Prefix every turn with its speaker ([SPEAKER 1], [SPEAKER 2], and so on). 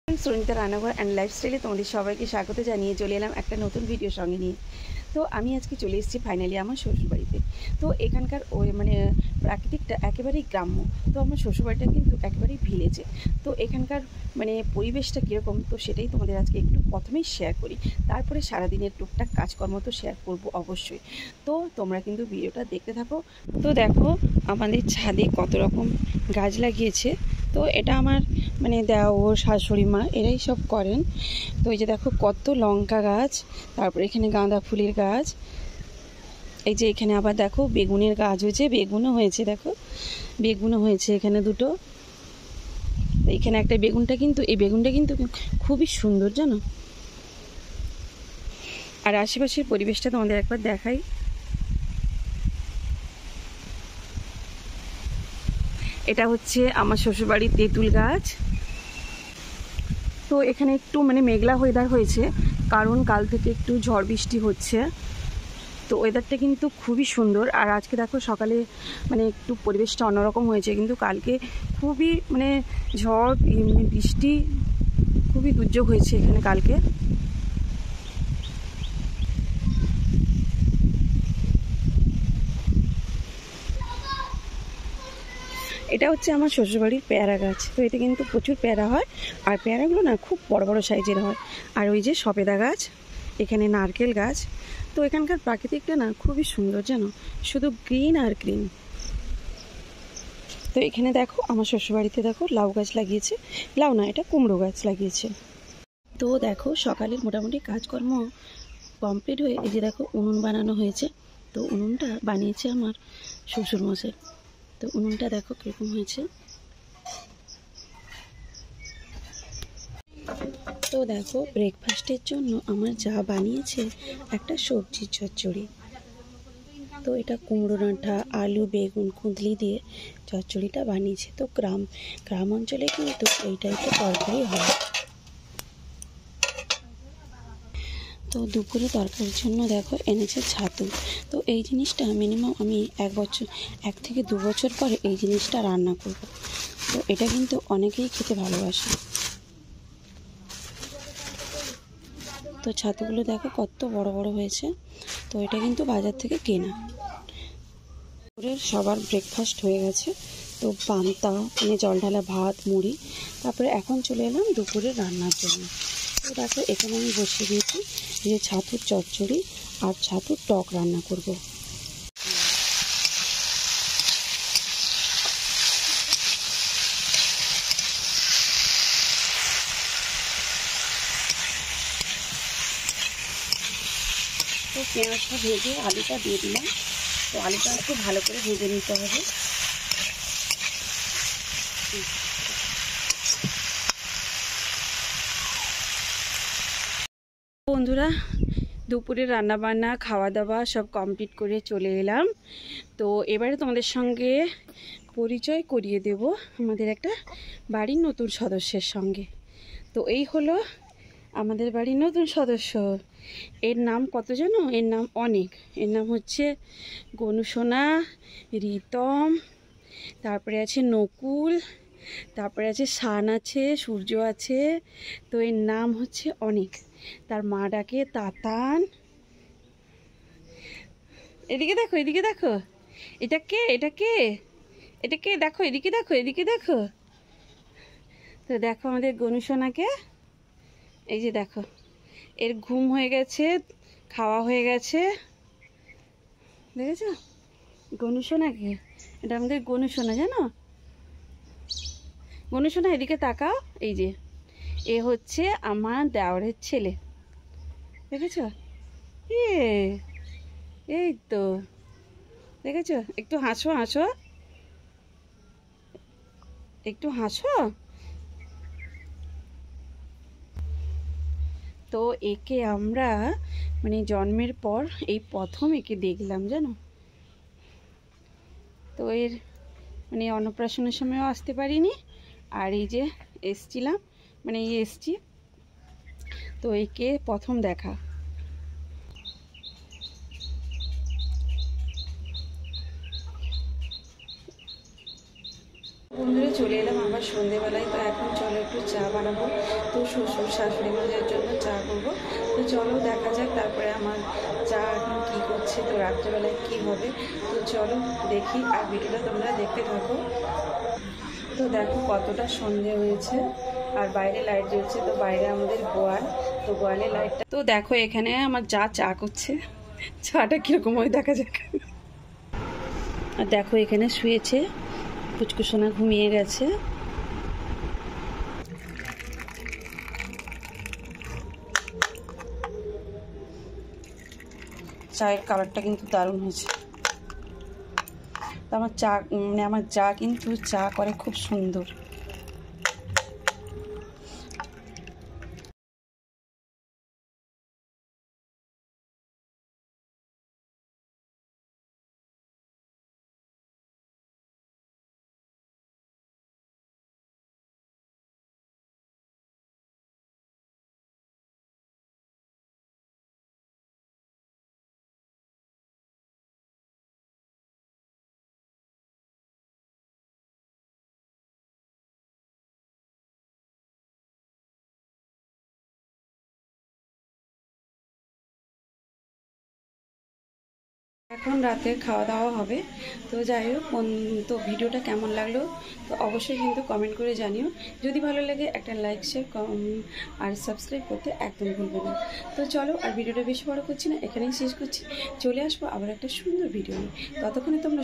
[SPEAKER 1] সুনিতা রান্নাঘর অ্যান্ড লাইফস্টাইলে তোমাদের সবাইকে স্বাগত জানিয়ে চলে এলাম একটা নতুন ভিডিও সঙ্গে নিয়ে। তো আমি আজকে চলে এসেছি ফাইনালি আমার শ্বশুরবাড়িতে। তো এখানকার ওই প্রাকৃতিকটা একেবারেই গ্রাম্য। তো আমার শ্বশুরবাড়িটা কিন্তু একেবারেই ভিলেজে। তো এখানকার পরিবেশটা কীরকম, তো সেটাই তোমাদের আজকে একটু প্রথমেই শেয়ার করি। তারপরে সারাদিনের টুকটাক কাজকর্ম তো শেয়ার করব অবশ্যই। তো তোমরা কিন্তু ভিডিওটা দেখতে থাকো। তো দেখো আমাদের ছাদে কত রকম গাছ লাগিয়েছে। তো এটা আমার দেওর শাশুড়ি মা এরাই সব করেন। তো এই যে দেখো কত লঙ্কা গাছ, তারপরে এখানে গাঁদা ফুলের গাছ, এই যে এখানে আবার দেখো বেগুনের গাছ হয়েছে, বেগুনও হয়েছে, দেখো বেগুনও হয়েছে এখানে দুটো। এখানে একটা এই বেগুনটা কিন্তু খুবই সুন্দর জানো। আর আশেপাশের পরিবেশটা তোমাদের একবার দেখাই। এটা হচ্ছে আমার শ্বশুরবাড়ির তেঁতুল গাছ। তো এখানে একটু মেঘলা ওয়েদার হয়েছে, কারণ কাল থেকে একটু ঝড় বৃষ্টি হচ্ছে। তো ওয়েদারটা কিন্তু খুবই সুন্দর। আর আজকে দেখো সকালে একটু পরিবেশটা অন্যরকম হয়েছে, কিন্তু কালকে খুবই ঝড় বৃষ্টি খুবই দুর্যোগ হয়েছে এখানে কালকে। এটা হচ্ছে আমার শ্বশুরবাড়ির পেয়ারা গাছ। তো এতে কিন্তু প্রচুর পেয়ারা হয়, আর পেয়ারাগুলো না খুব বড় বড় সাইজের হয়। আর ওই যে সবেদা গাছ, এখানে নারকেল গাছ। তো এখানকার প্রাকৃতিকটা না খুবই সুন্দর জানো, শুধু গ্রিন আর গ্রিন। তো এখানে দেখো আমার শ্বশুরবাড়িতে দেখো লাউ গাছ লাগিয়েছে, লাউ না এটা কুমড়ো গাছ লাগিয়েছে। তো দেখো সকালের মোটামুটি কাজকর্ম কমপ্লিট হয়ে এই যে দেখো উনুন বানানো হয়েছে। তো উনুনটা বানিয়েছে আমার শ্বশুরমশাই। তো উনুনটা দেখো কীরকম হয়েছে। তো দেখো ব্রেকফাস্টের জন্য আমার যা বানিয়েছে একটা সবজির চচ্চড়ি। তো এটা কুমড়ো ডাঁটা, আলু, বেগুন, কুঁদলি দিয়ে চচ্চড়িটা বানিয়েছে। তো গ্রাম অঞ্চলে কিন্তু এই টাইপের তরকারি হয়। তো দুপুরে তরকারির জন্য দেখো এনেছে ছাতু। তো এই জিনিসটা মিনিমাম আমি 1 থেকে 2 বছর পরে এই জিনিসটা রান্না করব। তো এটা কিন্তু অনেকেই খেতে ভালোবাসে। তো ছাতুগুলো দেখো কত বড় বড় হয়েছে। তো এটা কিন্তু বাজার থেকে কেনা। দুপুরের সবার ব্রেকফাস্ট হয়ে গেছে। তো পান্তা জল ঢালা ভাত, মুড়ি। তারপরে এখন চলে এলাম দুপুরের রান্নার জন্য। তো দেখো এখানে আমি বসিয়ে দিয়েছি যে ছাতুর চচ্চড়ি আর ছাতুর টক রান্না করব। তো পেঁয়াজটা ভেজে আলুটা দিয়ে দিলাম। তো আলুটা একটু ভালো করে ভেজে নিতে হবে। বন্ধুরা, দুপুরের রান্নাবান্না খাওয়া দাওয়া সব কমপ্লিট করে চলে এলাম। তো এবারে তোমাদের সঙ্গে পরিচয় করিয়ে দেব আমাদের একটা বাড়ির নতুন সদস্যের সঙ্গে। তো এই হলো আমাদের বাড়ির নতুন সদস্য। এর নাম কত জানো? এর নাম অনেক। এর নাম হচ্ছে গনুসোনা, রিতম, তারপরে আছে নকুল, তারপরে আছে শান, আছে সূর্য আছে। তো এর নাম হচ্ছে অনেক। তার মা ডাকে তাতান। এদিকে দেখো, এদিকে দেখো, এটা কে, এটা কে, এটা কে, দেখো এদিকে দেখো, এদিকে দেখো। তো দেখো আমাদের গনুসোনাকে, এই যে দেখো এর ঘুম হয়ে গেছে, খাওয়া হয়ে গেছে, দেখেছো গনুসোনাকে? এটা আমাদের গনুসোনা জানো। গনুসোনা এদিকে তাকাও, এই যে এ হচ্ছে আমার দেওরের ছেলে, দেখেছো? এই তো দেখেছো? একটু হাসো, হাসো, একটু হাসো। তো একে আমরা জন্মের পর এই প্রথম একে দেখলাম জানো। তো এর অন্নপ্রাশনের সময়ও আসতে পারিনি, আর এই যে এসছিলাম এসছি। তো একে প্রথম দেখা। বন্ধুরা চলে এলাম আবার সন্ধেবেলায়। তো এখন চলো একটু চা বানাবো। তো শ্বশুর শাশুড়ি মাদের জন্য চা করবো। তো চলো দেখা যাক তারপরে আমার চা এখন কী করছে, তো রাত্রেবেলায় কী হবে। তো চলো দেখি, আর ভিডিওটা তোমরা দেখতে থাকো। তো দেখো কতটা সন্ধে হয়েছে আর বাইরে লাইট জ্বলছে। তো বাইরে আমাদের গোয়াল, তো গোয়ালে লাইটটা। তো দেখো এখানে আমার যা চা করছে, চাটা কীরকম হয় দেখা যাক। আর দেখো এখানে শুয়েছে, পুচকুসোনা ঘুমিয়ে গেছে। চায়ের কালারটা কিন্তু দারুণ হয়েছে। তো আমার চা মানে আমার যা কিন্তু চা করে খুব সুন্দর। এখন রাতে খাওয়া দাওয়া হবে। তো যাই হোক, তো ভিডিওটা কেমন লাগলো তো অবশ্যই কিন্তু কমেন্ট করে জানিও। যদি ভালো লাগে একটা লাইক শেয়ার আর সাবস্ক্রাইব করতে একদম ভুলবে না। তো চলো, আর ভিডিওটা বেশি বড় করছি না, এখানেই শেষ করছি। চলে আসবো আবার একটা সুন্দর ভিডিও নিয়ে। ততক্ষণে তোমরা